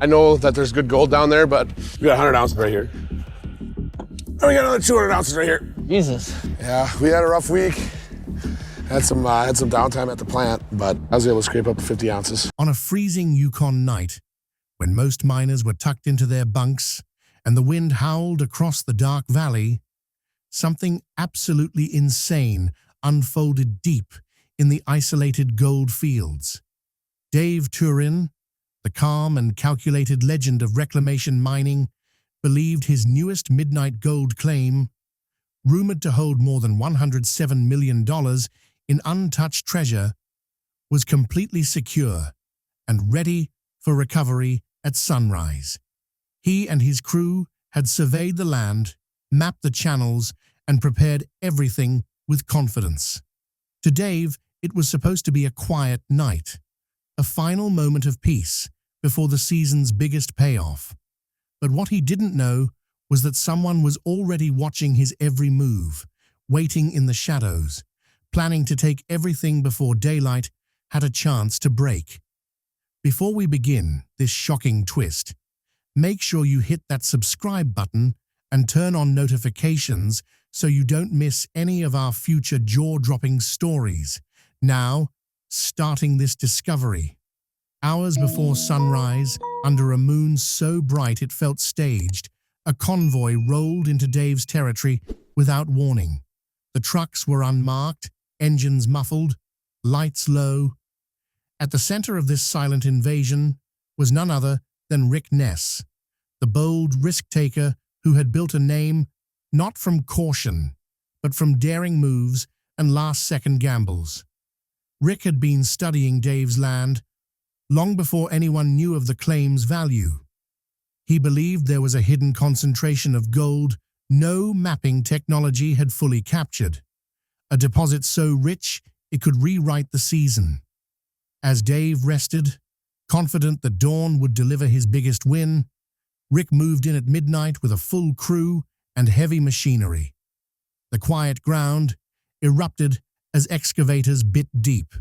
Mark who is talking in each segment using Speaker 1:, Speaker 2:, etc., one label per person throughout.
Speaker 1: I know that there's good gold down there, but we got 100 ounces right here. And we got another 200 ounces right here.
Speaker 2: Jesus.
Speaker 1: Yeah, we had a rough week. Had some downtime at the plant, but I was able to scrape up to 50 ounces.
Speaker 3: On a freezing Yukon night, when most miners were tucked into their bunks and the wind howled across the dark valley, something absolutely insane unfolded deep in the isolated gold fields. Dave Turin, the calm and calculated legend of reclamation mining, believed his newest midnight gold claim, rumored to hold more than $107 million in untouched treasure, was completely secure and ready for recovery at sunrise. He and his crew had surveyed the land, mapped the channels, and prepared everything with confidence. To Dave, it was supposed to be a quiet night, a final moment of peace before the season's biggest payoff. But what he didn't know was that someone was already watching his every move, waiting in the shadows, planning to take everything before daylight had a chance to break. Before we begin this shocking twist, make sure you hit that subscribe button and turn on notifications so you don't miss any of our future jaw-dropping stories. Now, starting this discovery. Hours before sunrise, under a moon so bright it felt staged, a convoy rolled into Dave's territory without warning. The trucks were unmarked, engines muffled, lights low. At the center of this silent invasion was none other than Ness, the bold risk-taker who had built a name not from caution, but from daring moves and last-second gambles. Rick had been studying Dave's land long before anyone knew of the claim's value. He believed there was a hidden concentration of gold no mapping technology had fully captured, a deposit so rich it could rewrite the season. As Dave rested, confident that dawn would deliver his biggest win, Rick moved in at midnight with a full crew and heavy machinery. The quiet ground erupted as excavators bit deep.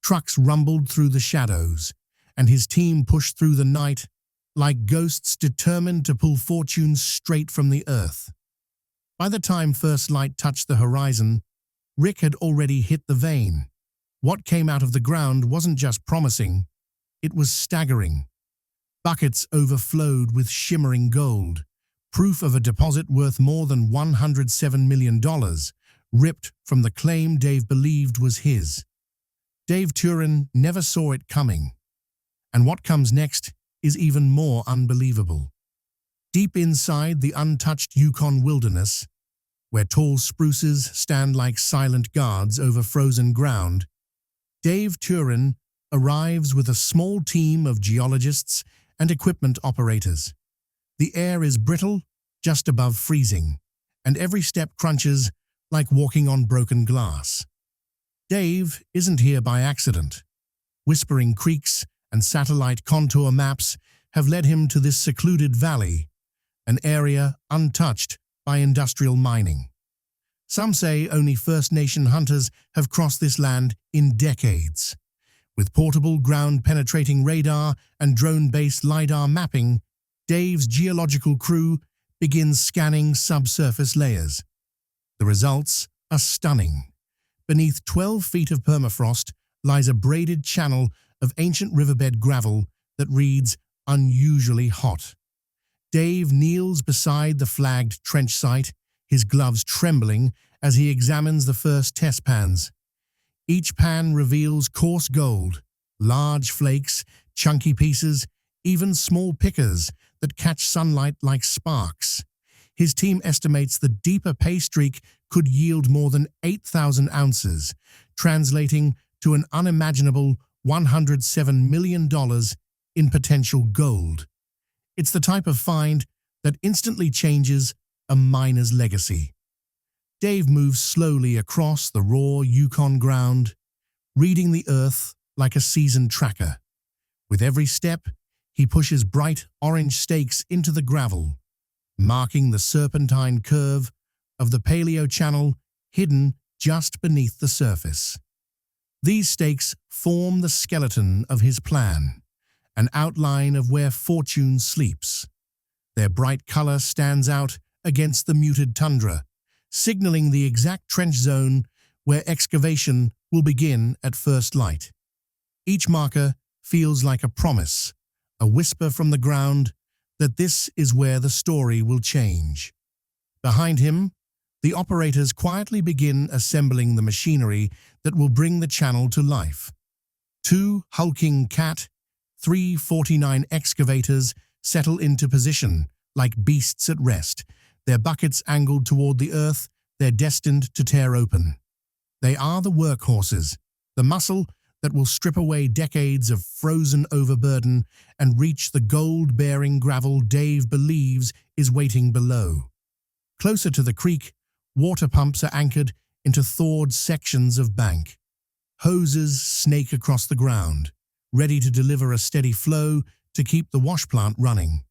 Speaker 3: Trucks rumbled through the shadows, and his team pushed through the night like ghosts determined to pull fortune straight from the earth. By the time first light touched the horizon, Rick had already hit the vein. What came out of the ground wasn't just promising, it was staggering. Buckets overflowed with shimmering gold, proof of a deposit worth more than $107 million, ripped from the claim Dave believed was his. Dave Turin never saw it coming. And what comes next is even more unbelievable. Deep inside the untouched Yukon wilderness, where tall spruces stand like silent guards over frozen ground, Dave Turin arrives with a small team of geologists and equipment operators. The air is brittle, just above freezing, and every step crunches like walking on broken glass. Dave isn't here by accident. Whispering creeks and satellite contour maps have led him to this secluded valley, an area untouched by industrial mining. Some say only First Nation hunters have crossed this land in decades. With portable ground-penetrating radar and drone-based LiDAR mapping, Dave's geological crew begins scanning subsurface layers. The results are stunning. Beneath 12 feet of permafrost lies a braided channel of ancient riverbed gravel that reads unusually hot. Dave kneels beside the flagged trench site, his gloves trembling as he examines the first test pans. Each pan reveals coarse gold, large flakes, chunky pieces, even small pickers that catch sunlight like sparks. His team estimates the deeper pay streak could yield more than 8,000 ounces, translating to an unimaginable $107 million in potential gold. It's the type of find that instantly changes a miner's legacy. Dave moves slowly across the raw Yukon ground, reading the earth like a seasoned tracker. With every step, he pushes bright orange stakes into the gravel, marking the serpentine curve of the paleo channel hidden just beneath the surface. These stakes form the skeleton of his plan, an outline of where fortune sleeps. Their bright color stands out against the muted tundra, signaling the exact trench zone where excavation will begin at first light. Each marker feels like a promise, a whisper from the ground that this is where the story will change. Behind him, the operators quietly begin assembling the machinery that will bring the channel to life. 2 hulking Cat 349 excavators settle into position like beasts at rest, their buckets angled toward the earth, they're destined to tear open. They are the workhorses, the muscle that will strip away decades of frozen overburden and reach the gold-bearing gravel Dave believes is waiting below. Closer to the creek, water pumps are anchored into thawed sections of bank. Hoses snake across the ground, ready to deliver a steady flow to keep the wash plant running.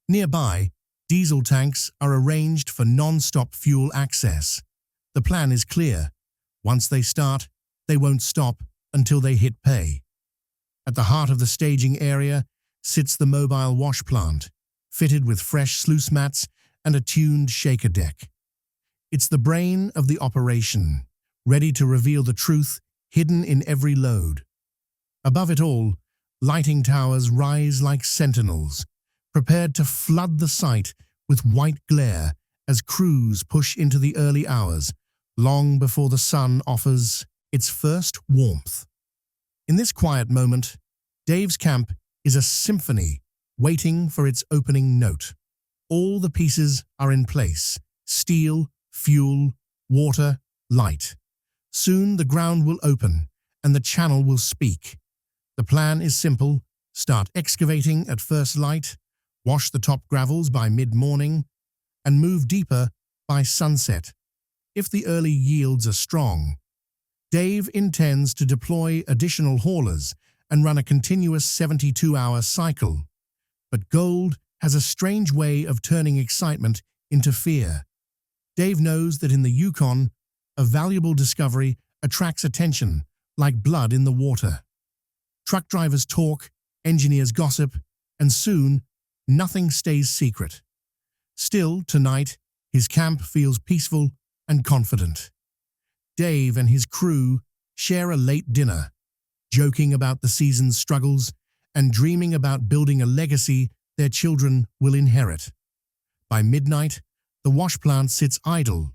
Speaker 3: Nearby, diesel tanks are arranged for non-stop fuel access. The plan is clear. Once they start, they won't stop until they hit pay. At the heart of the staging area sits the mobile wash plant, fitted with fresh sluice mats and a tuned shaker deck. It's the brain of the operation, ready to reveal the truth hidden in every load. Above it all, lighting towers rise like sentinels, prepared to flood the site with white glare as crews push into the early hours, long before the sun offers its first warmth. In this quiet moment, Dave's camp is a symphony waiting for its opening note. All the pieces are in place: steel, fuel, water, light. Soon the ground will open and the channel will speak. The plan is simple: start excavating at first light, wash the top gravels by mid-morning, and move deeper by sunset. If the early yields are strong, Dave intends to deploy additional haulers and run a continuous 72-hour cycle. But gold has a strange way of turning excitement into fear. Dave knows that in the Yukon, a valuable discovery attracts attention like blood in the water. Truck drivers talk, engineers gossip, and soon, nothing stays secret. Still, tonight, his camp feels peaceful and confident. Dave and his crew share a late dinner, joking about the season's struggles and dreaming about building a legacy their children will inherit. By midnight, the wash plant sits idle,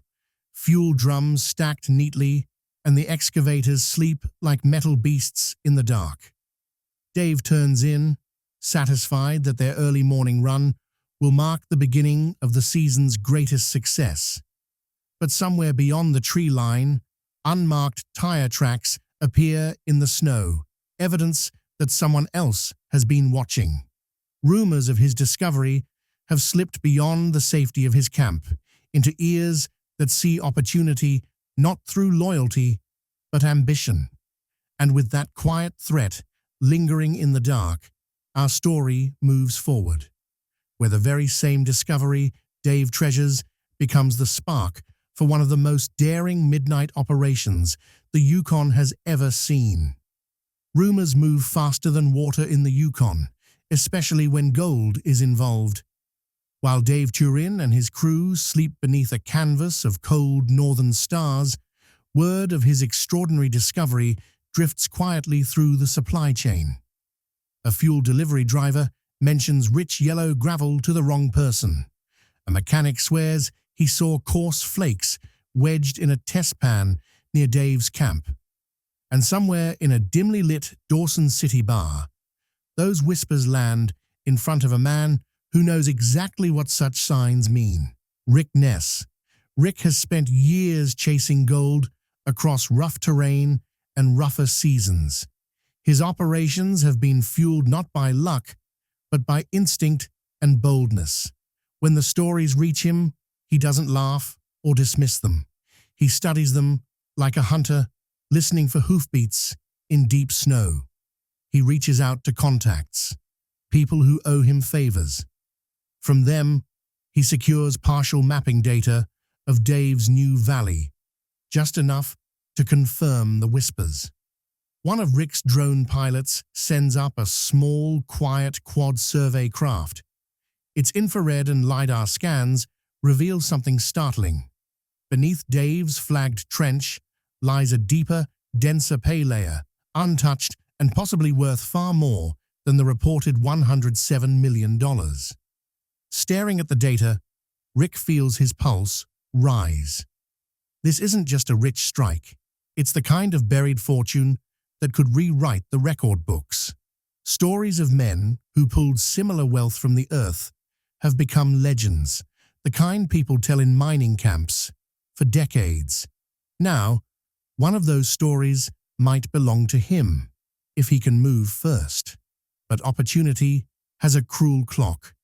Speaker 3: fuel drums stacked neatly, and the excavators sleep like metal beasts in the dark. Dave turns in, satisfied that their early morning run will mark the beginning of the season's greatest success. But somewhere beyond the tree line, unmarked tire tracks appear in the snow, evidence that someone else has been watching. Rumors of his discovery have slipped beyond the safety of his camp, into ears that see opportunity not through loyalty, but ambition. And with that quiet threat lingering in the dark, our story moves forward, where the very same discovery Dave treasures becomes the spark for one of the most daring midnight operations the Yukon has ever seen. Rumors move faster than water in the Yukon, especially when gold is involved. While Dave Turin and his crew sleep beneath a canvas of cold northern stars, word of his extraordinary discovery drifts quietly through the supply chain. A fuel delivery driver mentions rich yellow gravel to the wrong person. A mechanic swears he saw coarse flakes wedged in a test pan near Dave's camp. And somewhere in a dimly lit Dawson City bar, those whispers land in front of a man who knows exactly what such signs mean: Ness. Rick has spent years chasing gold across rough terrain and rougher seasons. His operations have been fueled not by luck, but by instinct and boldness. When the stories reach him, he doesn't laugh or dismiss them. He studies them like a hunter listening for hoofbeats in deep snow. He reaches out to contacts, people who owe him favors. From them, he secures partial mapping data of Dave's new valley, just enough to confirm the whispers. One of Rick's drone pilots sends up a small, quiet quad survey craft. Its infrared and LiDAR scans reveal something startling. Beneath Dave's flagged trench lies a deeper, denser pay layer, untouched and possibly worth far more than the reported $107 million. Staring at the data, Rick feels his pulse rise. This isn't just a rich strike. It's the kind of buried fortune that could rewrite the record books. Stories of men who pulled similar wealth from the earth have become legends, the kind people tell in mining camps for decades. Now, one of those stories might belong to him, if he can move first. But opportunity has a cruel clock.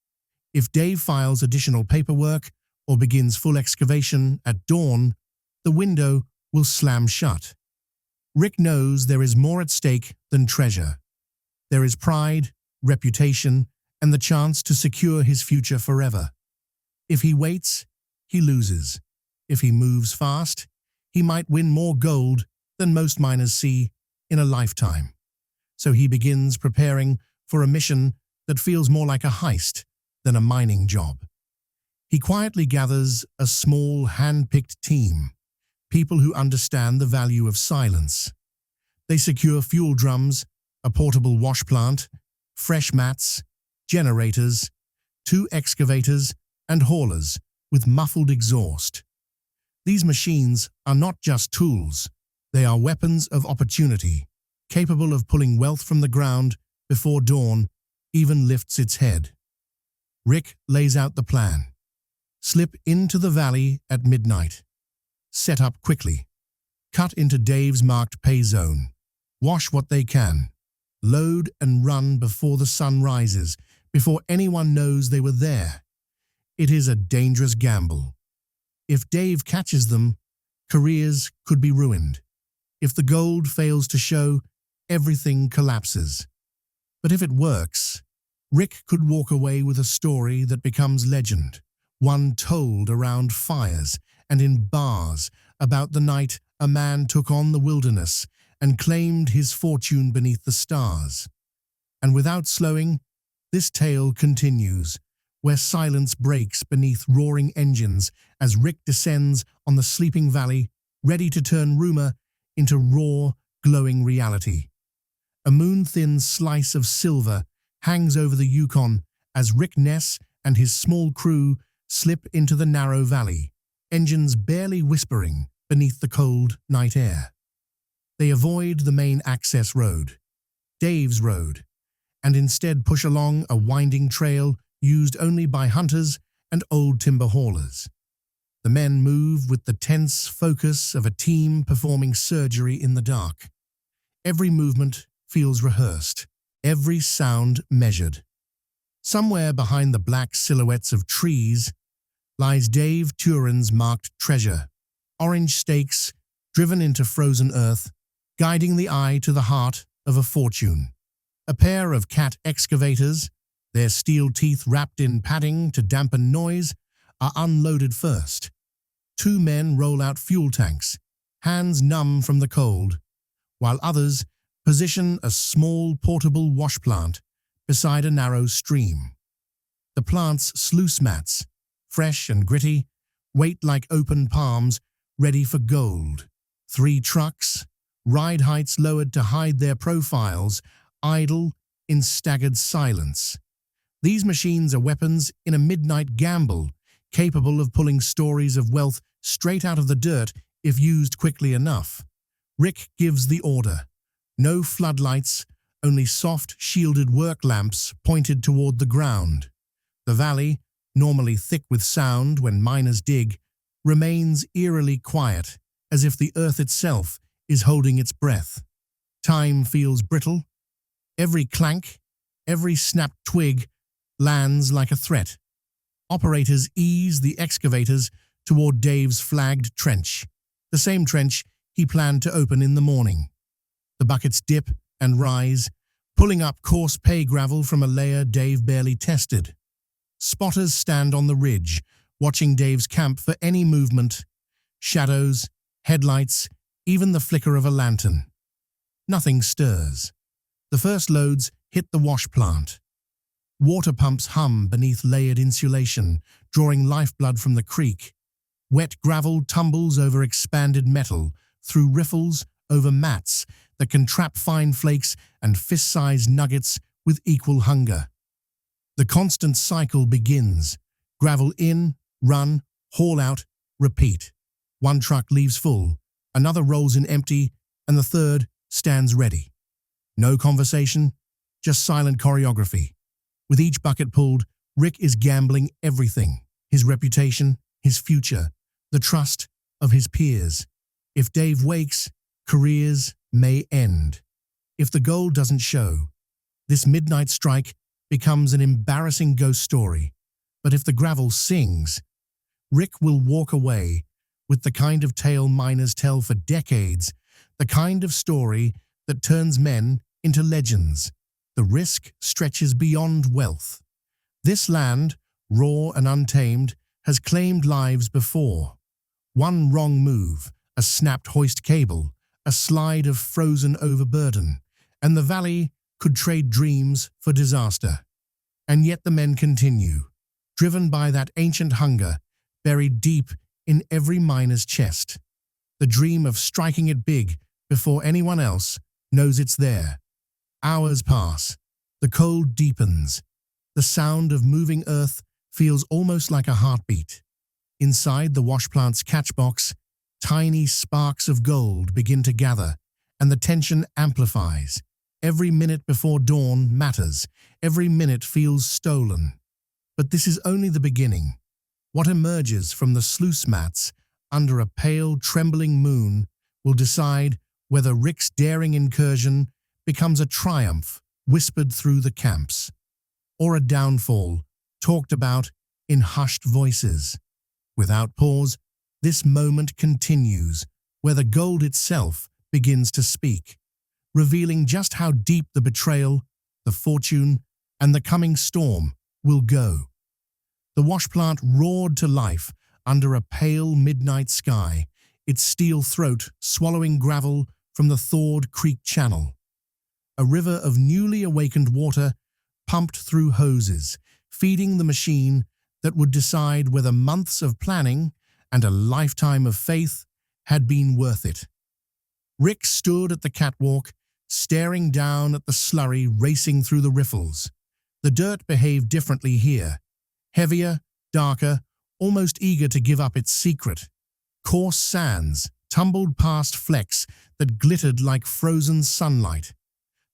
Speaker 3: If Dave files additional paperwork or begins full excavation at dawn, the window will slam shut. Rick knows there is more at stake than treasure. There is pride, reputation, and the chance to secure his future forever. If he waits, he loses. If he moves fast, he might win more gold than most miners see in a lifetime. So he begins preparing for a mission that feels more like a heist than a mining job. He quietly gathers a small, hand-picked team, people who understand the value of silence. They secure fuel drums, a portable wash plant, fresh mats, generators, 2 excavators, and haulers with muffled exhaust. These machines are not just tools, they are weapons of opportunity, capable of pulling wealth from the ground before dawn even lifts its head. Rick lays out the plan. Slip into the valley at midnight. Set up quickly. Cut into Dave's marked pay zone. Wash what they can. Load and run before the sun rises, before anyone knows they were there. It is a dangerous gamble. If Dave catches them, careers could be ruined. If the gold fails to show, everything collapses. But if it works, Rick could walk away with a story that becomes legend, one told around fires and in bars about the night a man took on the wilderness and claimed his fortune beneath the stars. And without slowing, this tale continues, where silence breaks beneath roaring engines as Rick descends on the sleeping valley, ready to turn rumor into raw, glowing reality. A moon-thin slice of silver hangs over the Yukon as Rick Ness and his small crew slip into the narrow valley, engines barely whispering beneath the cold night air. They avoid the main access road, Dave's road, and instead push along a winding trail used only by hunters and old timber haulers. The men move with the tense focus of a team performing surgery in the dark. Every movement feels rehearsed, every sound measured. Somewhere behind the black silhouettes of trees lies Dave Turin's marked treasure, orange stakes driven into frozen earth, guiding the eye to the heart of a fortune. A pair of cat excavators, their steel teeth wrapped in padding to dampen noise, are unloaded first. 2 men roll out fuel tanks, hands numb from the cold, while others position a small portable wash plant beside a narrow stream. The plant's sluice mats, fresh and gritty, wait like open palms ready for gold. 3 trucks, ride heights lowered to hide their profiles, idle in staggered silence. These machines are weapons in a midnight gamble, capable of pulling stories of wealth straight out of the dirt if used quickly enough. Rick gives the order. No floodlights, only soft, shielded work lamps pointed toward the ground. The valley, normally thick with sound when miners dig, remains eerily quiet, as if the earth itself is holding its breath. Time feels brittle. Every clank, every snapped twig lands like a threat. Operators ease the excavators toward Dave's flagged trench, the same trench he planned to open in the morning. The buckets dip and rise, pulling up coarse pay gravel from a layer Dave barely tested. Spotters stand on the ridge, watching Dave's camp for any movement, shadows, headlights, even the flicker of a lantern. nothing stirs. The first loads hit the wash plant. Water pumps hum beneath layered insulation, drawing lifeblood from the creek. Wet gravel tumbles over expanded metal, through riffles, over mats that can trap fine flakes and fist-sized nuggets with equal hunger. The constant cycle begins. Gravel in, run, haul out, repeat. One truck leaves full, another rolls in empty, and the third stands ready. No conversation, just silent choreography. With each bucket pulled, Rick is gambling everything: his reputation, his future, the trust of his peers. If Dave wakes, careers may end. If the gold doesn't show, this midnight strike becomes an embarrassing ghost story. But if the gravel sings, Rick will walk away with the kind of tale miners tell for decades, the kind of story that turns men into legends. The risk stretches beyond wealth. This land, raw and untamed, has claimed lives before. One wrong move, a snapped hoist cable, a slide of frozen overburden, and the valley could trade dreams for disaster. And yet the men continue, driven by that ancient hunger buried deep in every miner's chest. The dream of striking it big before anyone else knows it's there. Hours pass. The cold deepens. The sound of moving earth feels almost like a heartbeat. Inside the wash plant's catchbox, tiny sparks of gold begin to gather, and the tension amplifies. Every minute before dawn matters. Every minute feels stolen. But this is only the beginning. What emerges from the sluice mats under a pale, trembling moon will decide whether Rick's daring incursion becomes a triumph whispered through the camps, or a downfall talked about in hushed voices. Without pause, this moment continues, where the gold itself begins to speak, revealing just how deep the betrayal, the fortune, and the coming storm will go. The wash plant roared to life under a pale midnight sky, its steel throat swallowing gravel from the thawed creek channel. A river of newly awakened water pumped through hoses, feeding the machine that would decide whether months of planning and a lifetime of faith had been worth it. Rick stood at the catwalk, staring down at the slurry racing through the riffles. The dirt behaved differently here, heavier, darker, almost eager to give up its secret. Coarse sands tumbled past flecks that glittered like frozen sunlight.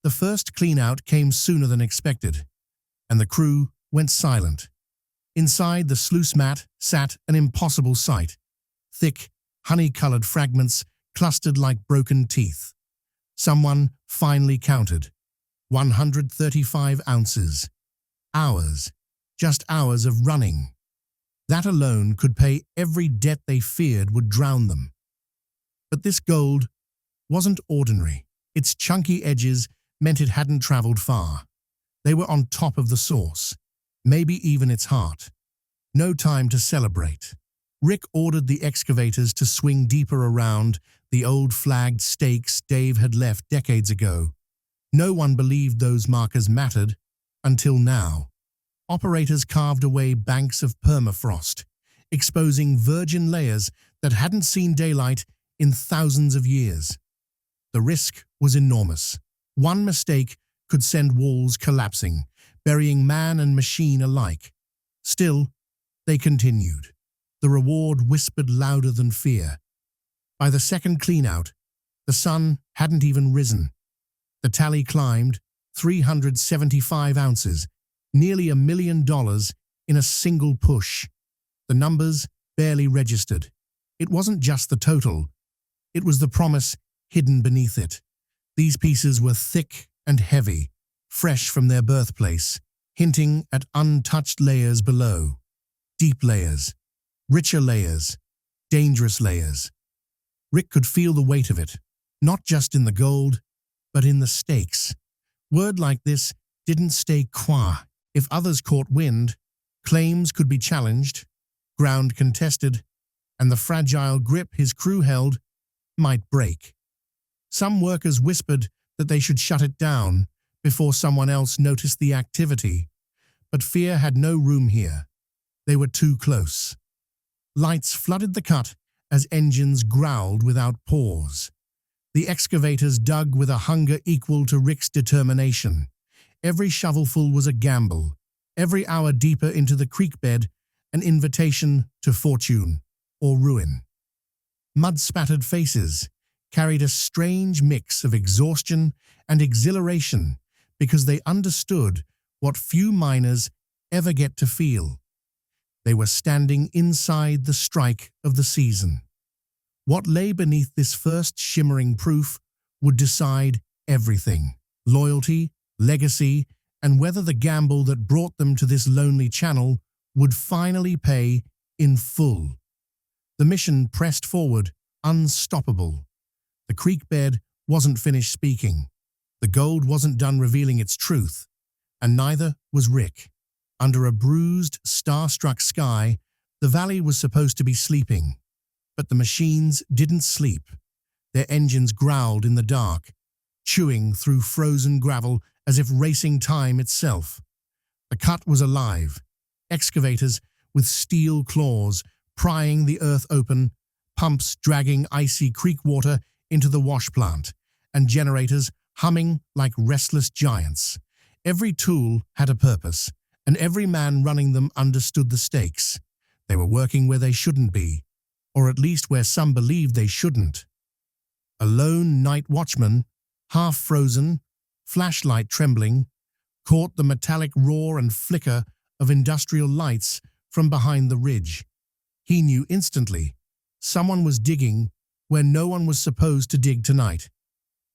Speaker 3: The first clean-out came sooner than expected, and the crew went silent. Inside the sluice mat sat an impossible sight. Thick, honey-colored fragments clustered like broken teeth. Someone finally counted. 135 ounces. Hours. Just hours of running. That alone could pay every debt they feared would drown them. But this gold wasn't ordinary. Its chunky edges meant it hadn't traveled far. They were on top of the source, maybe even its heart. No time to celebrate. Rick ordered the excavators to swing deeper around the old flagged stakes Dave had left decades ago. No one believed those markers mattered until now. Operators carved away banks of permafrost, exposing virgin layers that hadn't seen daylight in thousands of years. The risk was enormous. One mistake could send walls collapsing, burying man and machine alike. Still, they continued. The reward whispered louder than fear. By the second clean-out, the sun hadn't even risen. The tally climbed 375 ounces, nearly $1 million in a single push. The numbers barely registered. It wasn't just the total. It was the promise hidden beneath it. These pieces were thick and heavy, fresh from their birthplace, hinting at untouched layers below. Deep layers, richer layers, dangerous layers. Rick could feel the weight of it, not just in the gold, but in the stakes. Word like this didn't stay quiet. If others caught wind, claims could be challenged, ground contested, and the fragile grip his crew held might break. Some workers whispered that they should shut it down before someone else noticed the activity. But fear had no room here. They were too close. Lights flooded the cut as engines growled without pause. The excavators dug with a hunger equal to Rick's determination. Every shovelful was a gamble. Every hour deeper into the creek bed, an invitation to fortune or ruin. Mud-spattered faces carried a strange mix of exhaustion and exhilaration because they understood what few miners ever get to feel. They were standing inside the strike of the season. What lay beneath this first shimmering proof would decide everything: loyalty, legacy, and whether the gamble that brought them to this lonely channel would finally pay in full. The mission pressed forward, unstoppable. The creek bed wasn't finished speaking. The gold wasn't done revealing its truth, and neither was Rick. Under a bruised, star-struck sky, the valley was supposed to be sleeping. But the machines didn't sleep. Their engines growled in the dark, chewing through frozen gravel as if racing time itself. The cut was alive. Excavators with steel claws prying the earth open, pumps dragging icy creek water into the wash plant, and generators humming like restless giants. Every tool had a purpose, and every man running them understood the stakes. They were working where they shouldn't be, or at least where some believed they shouldn't. A lone night watchman, half frozen, flashlight trembling, caught the metallic roar and flicker of industrial lights from behind the ridge. He knew instantly someone was digging where no one was supposed to dig tonight.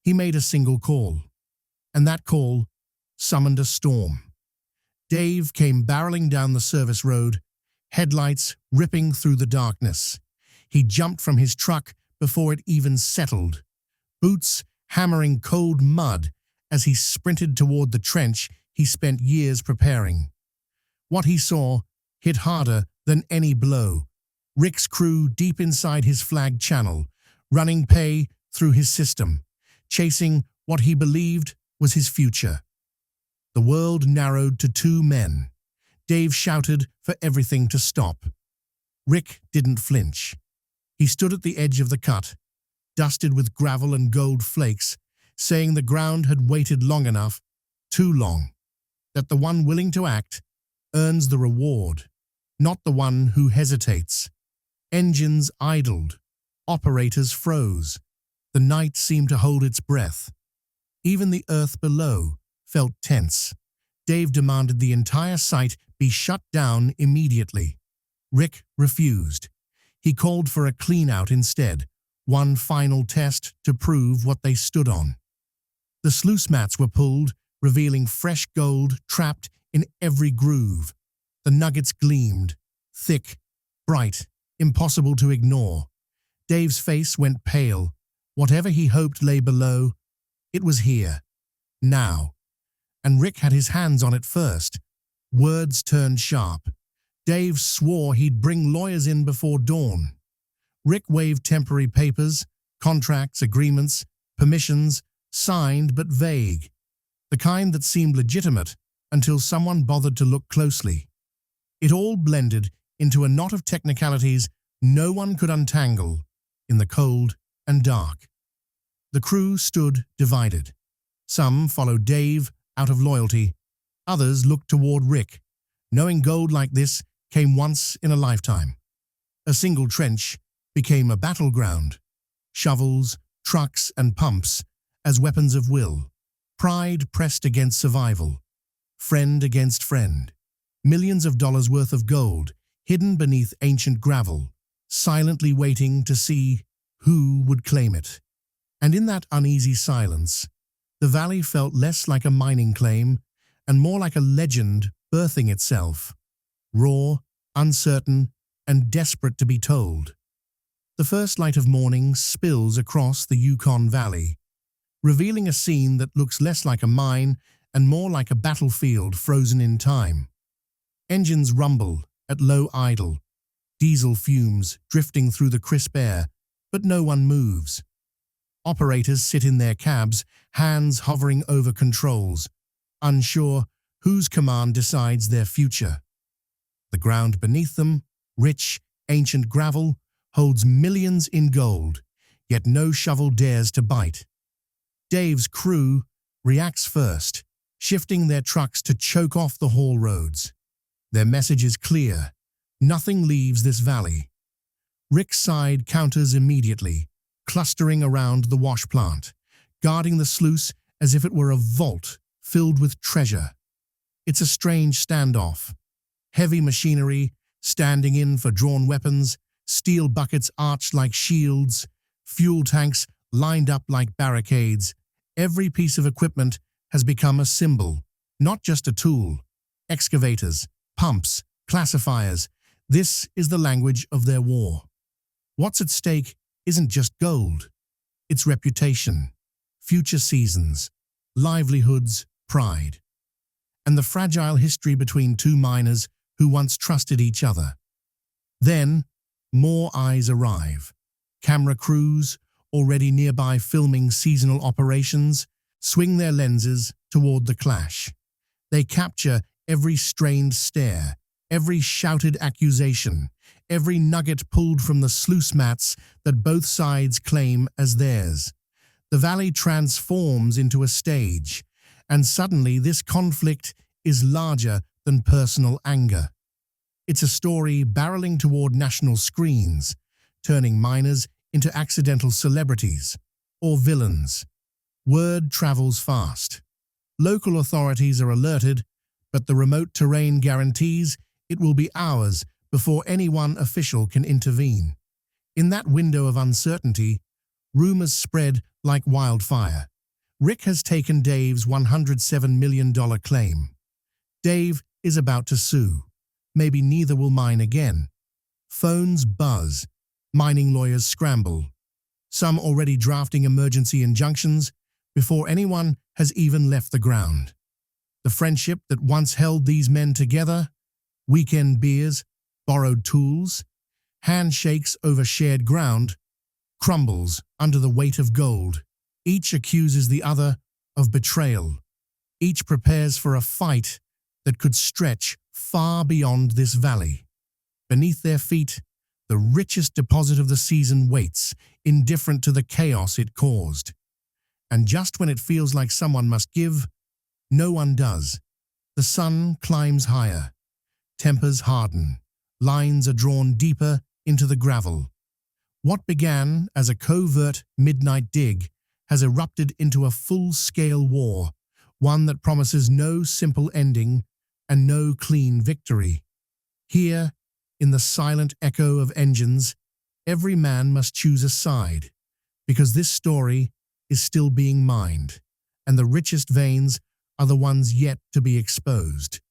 Speaker 3: He made a single call, and that call summoned a storm. Dave came barreling down the service road, headlights ripping through the darkness. He jumped from his truck before it even settled, boots hammering cold mud as he sprinted toward the trench he spent years preparing. What he saw hit harder than any blow. Rick's crew deep inside his flagged channel, running pay through his system, chasing what he believed was his future. The world narrowed to two men. Dave shouted for everything to stop. Rick didn't flinch. He stood at the edge of the cut, dusted with gravel and gold flakes, saying the ground had waited long enough, too long, that the one willing to act earns the reward, not the one who hesitates. Engines idled. Operators froze. The night seemed to hold its breath. Even the earth below felt tense. Dave demanded the entire site be shut down immediately. Rick refused. He called for a clean-out instead, one final test to prove what they stood on. The sluice mats were pulled, revealing fresh gold trapped in every groove. The nuggets gleamed, thick, bright, impossible to ignore. Dave's face went pale. Whatever he hoped lay below, it was here, now. And Rick had his hands on it first. Words turned sharp. Dave swore he'd bring lawyers in before dawn. Rick waved temporary papers, contracts, agreements, permissions, signed but vague. The kind that seemed legitimate until someone bothered to look closely. It all blended into a knot of technicalities no one could untangle in the cold and dark. The crew stood divided. Some followed Dave out of loyalty. Others looked toward Rick, knowing gold like this came once in a lifetime. A single trench became a battleground. Shovels, trucks, and pumps as weapons of will. Pride pressed against survival. Friend against friend. Millions of dollars worth of gold hidden beneath ancient gravel, silently waiting to see who would claim it. And in that uneasy silence, the valley felt less like a mining claim and more like a legend birthing itself, raw, uncertain, and desperate to be told. The first light of morning spills across the Yukon Valley, revealing a scene that looks less like a mine and more like a battlefield frozen in time. Engines rumble at low idle, diesel fumes drifting through the crisp air, but no one moves. Operators sit in their cabs, hands hovering over controls, unsure whose command decides their future. The ground beneath them, rich, ancient gravel, holds millions in gold, yet no shovel dares to bite. Dave's crew reacts first, shifting their trucks to choke off the haul roads. Their message is clear: nothing leaves this valley. Rick's side counters immediately, clustering around the wash plant, guarding the sluice as if it were a vault filled with treasure. It's a strange standoff. Heavy machinery standing in for drawn weapons, steel buckets arched like shields, fuel tanks lined up like barricades. Every piece of equipment has become a symbol, not just a tool. Excavators, pumps, classifiers. This is the language of their war. What's at stake isn't just gold. It's reputation, future seasons, livelihoods, pride, and the fragile history between two miners who once trusted each other. Then, more eyes arrive. Camera crews, already nearby filming seasonal operations, swing their lenses toward the clash. They capture every strained stare, every shouted accusation, every nugget pulled from the sluice mats that both sides claim as theirs. The valley transforms into a stage, and suddenly this conflict is larger than personal anger. It's a story barreling toward national screens, turning miners into accidental celebrities or villains. Word travels fast. Local authorities are alerted, but the remote terrain guarantees it will be hours before anyone official can intervene. In that window of uncertainty, rumors spread like wildfire. Rick has taken Dave's $107 million claim. Dave is about to sue. Maybe neither will mine again. Phones buzz. Mining lawyers scramble. Some already drafting emergency injunctions before anyone has even left the ground. The friendship that once held these men together, weekend beers, borrowed tools, handshakes over shared ground, crumbles under the weight of gold. Each accuses the other of betrayal. Each prepares for a fight that could stretch far beyond this valley. Beneath their feet, the richest deposit of the season waits, indifferent to the chaos it caused. And just when it feels like someone must give, no one does. The sun climbs higher. Tempers harden. Lines are drawn deeper into the gravel. What began as a covert midnight dig has erupted into a full-scale war, one that promises no simple ending and no clean victory. Here, in the silent echo of engines, every man must choose a side, because this story is still being mined, and the richest veins are the ones yet to be exposed.